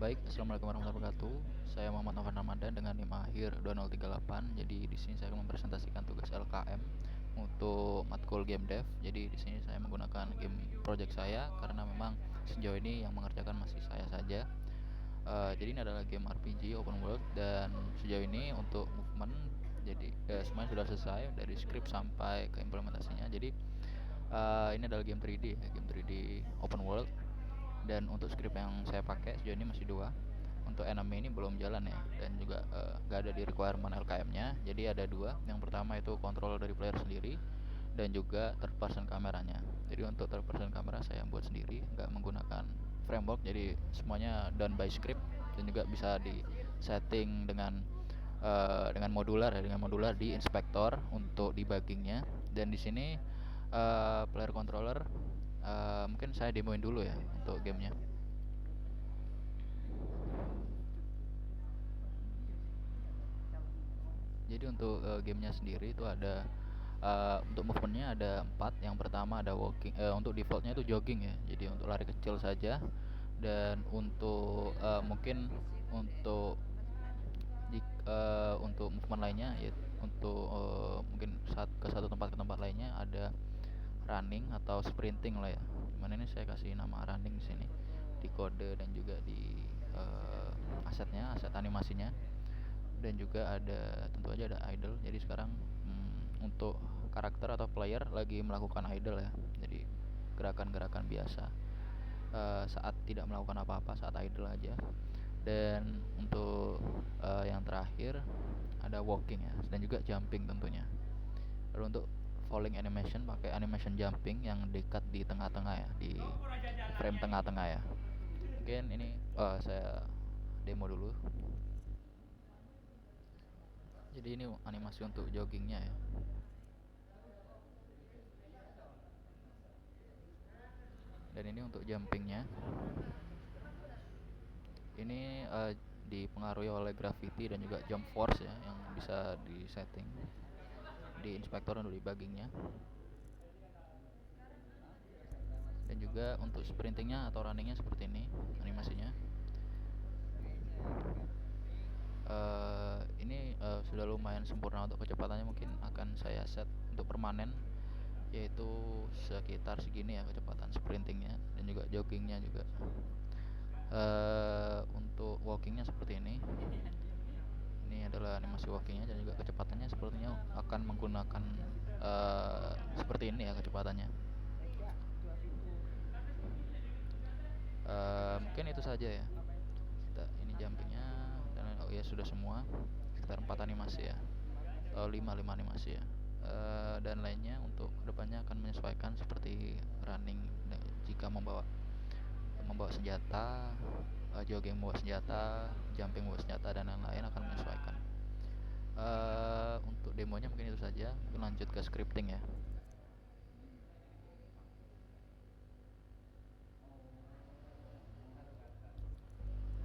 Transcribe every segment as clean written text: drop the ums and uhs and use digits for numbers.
Baik, assalamualaikum warahmatullahi wabarakatuh. Saya Muhammad Novan Ramadan dengan NIM akhir 2038. Jadi di sini saya akan mempresentasikan tugas LKM untuk matkul game dev. Jadi di sini saya menggunakan game project saya karena memang sejauh ini yang mengerjakan masih saya saja. Jadi ini adalah game RPG open world dan sejauh ini untuk movement jadi semuanya sudah selesai dari script sampai ke implementasinya. Jadi ini adalah game 3D ya, game 3D open world. Dan untuk script yang saya pakai sejauh ini masih dua. Untuk enemy ini belum jalan ya, dan juga nggak ada di requirement LKM-nya. Jadi ada dua. Yang pertama itu control dari player sendiri dan juga third person kameranya. Jadi untuk third person kamera saya buat sendiri, nggak menggunakan framework. Jadi semuanya done by script dan juga bisa di setting dengan modular ya, dengan modular di inspektor untuk debuggingnya. Dan di sini player controller mungkin saya demoin dulu ya untuk gamenya. Jadi untuk gamenya sendiri itu ada untuk movementnya ada 4. Yang pertama ada walking, untuk defaultnya itu jogging ya, jadi untuk lari kecil saja. Dan untuk mungkin untuk untuk movement lainnya ya, untuk mungkin ke satu tempat ke tempat lainnya ada running atau sprinting lah ya. Dimana ini saya kasih nama running di sini di kode dan juga di asetnya, aset animasinya. Dan juga ada, tentu aja ada idle. Jadi sekarang untuk karakter atau player lagi melakukan idle ya, jadi gerakan-gerakan biasa saat tidak melakukan apa-apa, saat idle aja. Dan untuk yang terakhir ada walking ya, dan juga jumping tentunya. Lalu untuk falling animation pakai animation jumping yang dekat di tengah-tengah ya, di frame tengah-tengah ya. Mungkin ini saya demo dulu. Jadi ini animasi untuk joggingnya ya. Dan ini untuk jumpingnya. Ini dipengaruhi oleh gravity dan juga jump force ya, yang bisa di setting di inspektor untuk debuggingnya. Dan juga untuk sprintingnya atau runningnya seperti ini animasinya. Ini sudah lumayan sempurna. Untuk kecepatannya mungkin akan saya set untuk permanen, yaitu sekitar segini ya kecepatan sprintingnya, dan juga joggingnya juga. Untuk walkingnya seperti ini. Ini adalah animasi walkingnya, dan juga kecepatannya sepertinya akan menggunakan seperti ini ya kecepatannya. Mungkin itu saja ya. Ini jumpingnya, dan oh ya sudah semua, sekitar 4 animasi ya, 5 animasi ya. Dan lainnya untuk kedepannya akan menyesuaikan seperti running jika membawa senjata, jogging membawa senjata, jumping membawa senjata, dan lain-lain akan menyesuaikan. Untuk demonya mungkin itu saja. Mungkin lanjut ke scripting ya.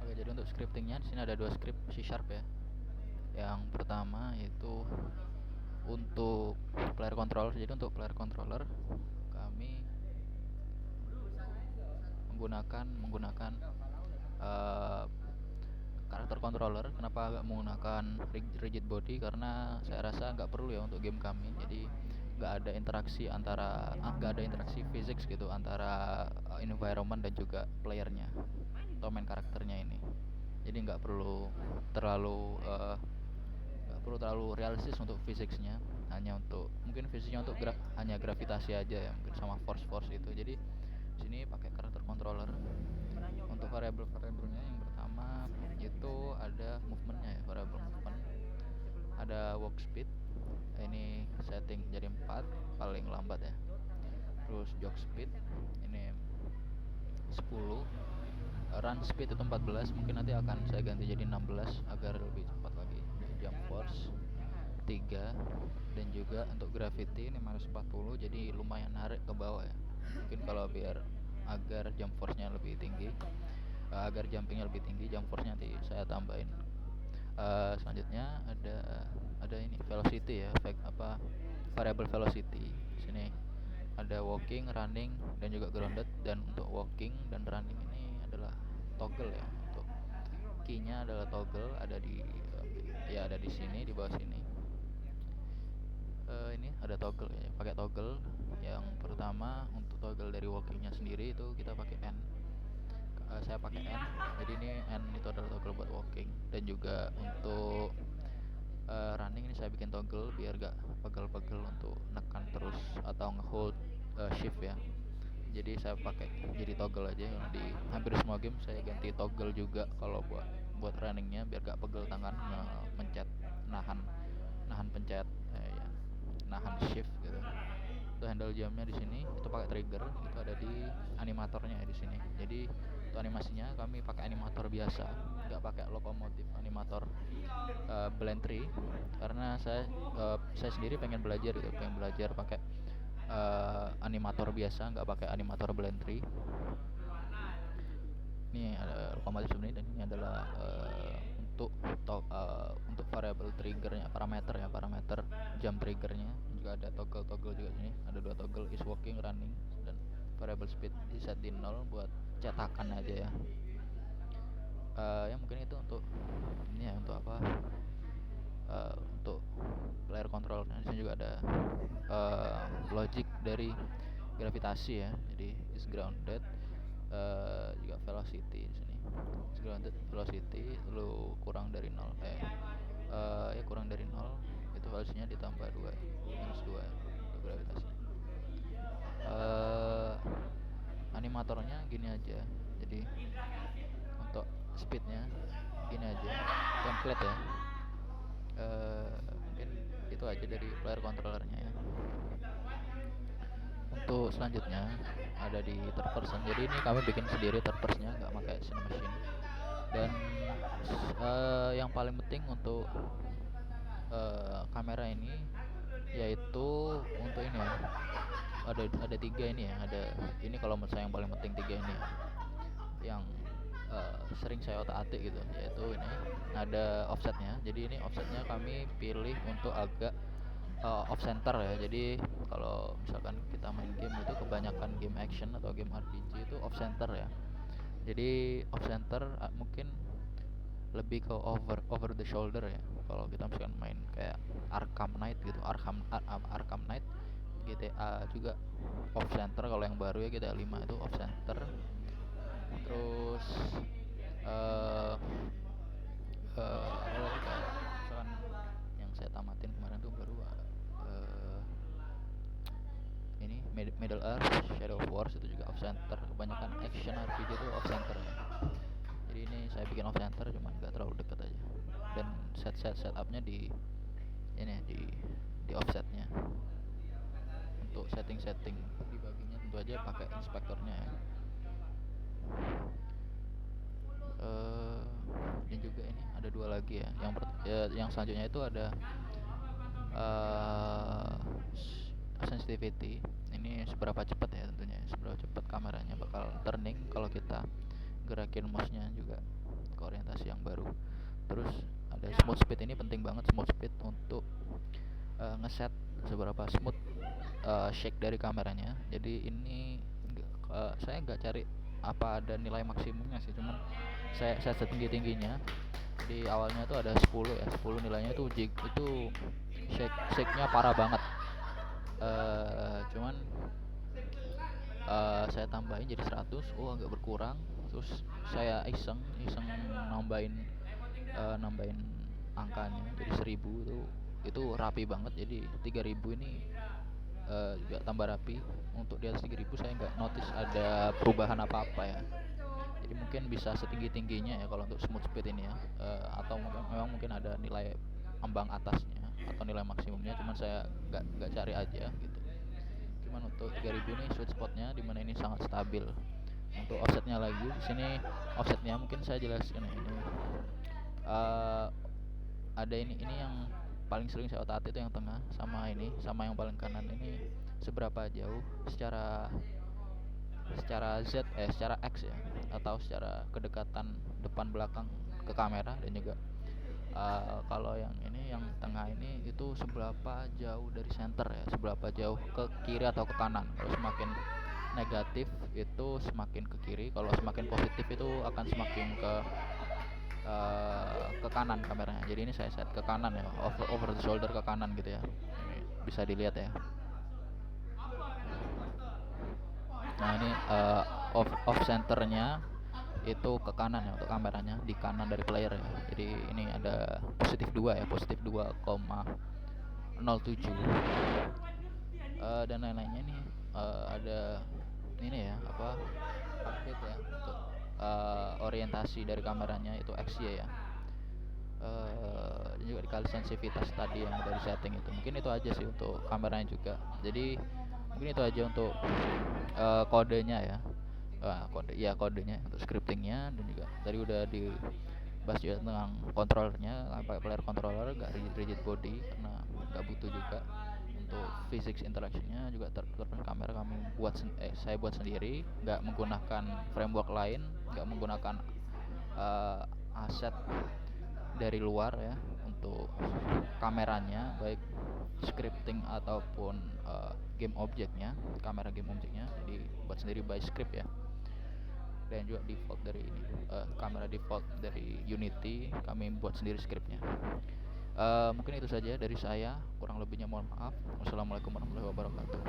Oke, jadi untuk scriptingnya di sini ada dua script C# ya. Yang pertama yaitu untuk player control. Jadi untuk player controller kami menggunakan karakter controller. Kenapa nggak menggunakan rigid body? Karena saya rasa nggak perlu ya untuk game kami. Jadi nggak ada interaksi fisik gitu antara environment dan juga playernya atau main karakternya ini. Jadi nggak perlu terlalu realistis untuk fisiknya. Hanya untuk mungkin fisiknya untuk hanya gravitasi aja ya, mungkin sama force itu. Jadi sini pakai karakter controller. Untuk variabelnya yang pertama itu ada movementnya ya, variabel movement. Ada walk speed, ini setting jadi 4 paling lambat ya. Terus jog speed ini 10, run speed itu 14, mungkin nanti akan saya ganti jadi 16 agar lebih cepat lagi. Jump force 3, dan juga untuk gravity ini minus 40, jadi lumayan narik ke bawah ya. Mungkin kalau biar agar jump force-nya lebih tinggi, agar jumpingnya lebih tinggi, jump force-nya nanti saya tambahin. Selanjutnya ada ini velocity ya, variable velocity. Sini ada walking, running, dan juga grounded. Dan untuk walking dan running ini adalah toggle ya, untuk key-nya adalah toggle, ada di ya ada di sini, di bawah sini. Ini ada toggle ya, pakai toggle. Yang pertama untuk toggle dari walkingnya sendiri itu kita pakai N. Saya pakai N, jadi ini N itu adalah toggle buat walking. Dan juga untuk running ini saya bikin toggle biar gak pegel-pegel untuk nekan terus atau ngehold shift ya. Jadi saya pakai jadi toggle aja. Yang di hampir semua game saya ganti toggle juga kalau buat runningnya biar gak pegel tangan mencet, nahan pencet ya, nahan shift gitu. Untuk handle jamnya di sini itu pakai trigger, itu ada di animatornya ya di sini. Jadi untuk animasinya kami pakai animator biasa, nggak pakai lokomotif animator blend tree, karena saya sendiri pengen belajar gitu, pakai animator biasa, nggak pakai animator blend tree. Ini ada lokomotif sebenarnya, dan ini adalah untuk variable triggernya, parameter jam triggernya. Juga ada toggle juga sini, ada 2 toggle, is walking, running, dan variable speed di set di 0 buat cetakan aja ya. Ya mungkin itu untuk ini ya, untuk apa, untuk player control. Di sini juga ada logic dari gravitasi ya, jadi is grounded, juga velocity di sini. Is grounded, velocity, lalu kurang dari 0 ya kurang dari 0 itu velocitynya ditambah 2 minus 2 untuk gravitasi. Animatornya gini aja, jadi untuk speednya gini aja, template ya. Mungkin itu aja dari player controllernya ya. Untuk selanjutnya ada di third person. Jadi ini kami bikin sendiri third personnya, nggak pakai Cinemachine. Dan yang paling penting untuk kamera ini yaitu untuk ini ya, ada 3 ini ya. Ada ini kalau menurut saya yang paling penting, 3 ini ya, yang sering saya otak-atik gitu, yaitu ini ada offsetnya. Jadi ini offsetnya kami pilih untuk agak off center ya. Jadi kalau misalkan kita main game itu kebanyakan game action atau game RPG itu off center ya. Jadi off center mungkin lebih ke over the shoulder ya. Kalau kita misalkan main kayak Arkham Knight gitu, Arkham Knight, GTA juga off center. Kalau yang baru ya GTA 5 itu off center. Terus apa lagi kayak misalkan yang saya tamatin kemarin tuh baru ini Middle Earth, Shadow of Wars itu juga off center. Kebanyakan action RPG itu off center ya. Jadi ini saya bikin off center, cuman nggak terlalu dekat aja. Dan setupnya di ini di offsetnya. Untuk setting dibaginya tentu aja pakai inspektornya ya. Dan juga ini ada 2 lagi ya. Yang selanjutnya itu ada sensitivity. Ini seberapa cepat ya, tentunya seberapa cepat kameranya bakal turning kalau kita gerakin mouse-nya juga ke orientasi yang baru. Terus ada smooth speed. Ini penting banget, smooth speed untuk ngeset seberapa smooth shake dari kameranya. Jadi ini saya nggak cari apa ada nilai maksimumnya sih, cuman saya setinggi-tingginya. Di awalnya itu ada 10 ya, 10 nilainya itu shake-nya parah banget. Cuman saya tambahin jadi 100, agak berkurang. Terus saya iseng nambahin angkanya jadi 1000, itu rapi banget. Jadi 3000 ini juga tambah rapi. Untuk di atas 3000 saya nggak notice ada perubahan apa-apa ya. Jadi mungkin bisa setinggi-tingginya ya kalau untuk smooth speed ini ya, atau memang mungkin ada nilai ambang atasnya atau nilai maksimumnya, cuman saya nggak cari aja gitu. Cuman untuk 3000 ini sweet spotnya, dimana ini sangat stabil. Untuk offsetnya lagi, di sini offsetnya mungkin saya jelaskan ya. Ini ada ini yang paling sering saya otak-atik itu yang tengah, sama yang paling kanan ini seberapa jauh secara secara X ya, atau secara kedekatan depan belakang ke kamera. Dan juga kalau yang ini, yang tengah ini itu seberapa jauh dari center ya, seberapa jauh ke kiri atau ke kanan. Kalau semakin negatif itu semakin ke kiri, kalau semakin positif itu akan semakin ke ke kanan kameranya. Jadi ini saya set ke kanan ya, over the shoulder ke kanan gitu ya. Ini bisa dilihat ya. Nah ini off centernya itu ke kanan ya untuk kameranya, di kanan dari player ya. Jadi ini ada positif 2 ya, positif 2,07 dan lain-lainnya nih. Ada ini ya, apa, update ya untuk orientasi dari kameranya itu XY ya. Dan juga dikali sensitivitas tadi yang dari setting itu. Mungkin itu aja sih untuk kameranya juga. Jadi mungkin itu aja untuk kodenya ya. Kodenya untuk scriptingnya, dan juga tadi udah dibahas juga tentang controllernya. Pakai player controller, gak rigid body karena gak butuh juga. Untuk physics interactionnya juga kamera saya buat sendiri, nggak menggunakan framework lain, nggak menggunakan aset dari luar ya untuk kameranya, baik scripting ataupun game objeknya, kamera game objeknya. Jadi buat sendiri by script ya. Dan juga default dari ini, kamera default dari Unity kami buat sendiri scriptnya. Mungkin itu saja dari saya, kurang lebihnya mohon maaf. Wassalamualaikum warahmatullahi wabarakatuh.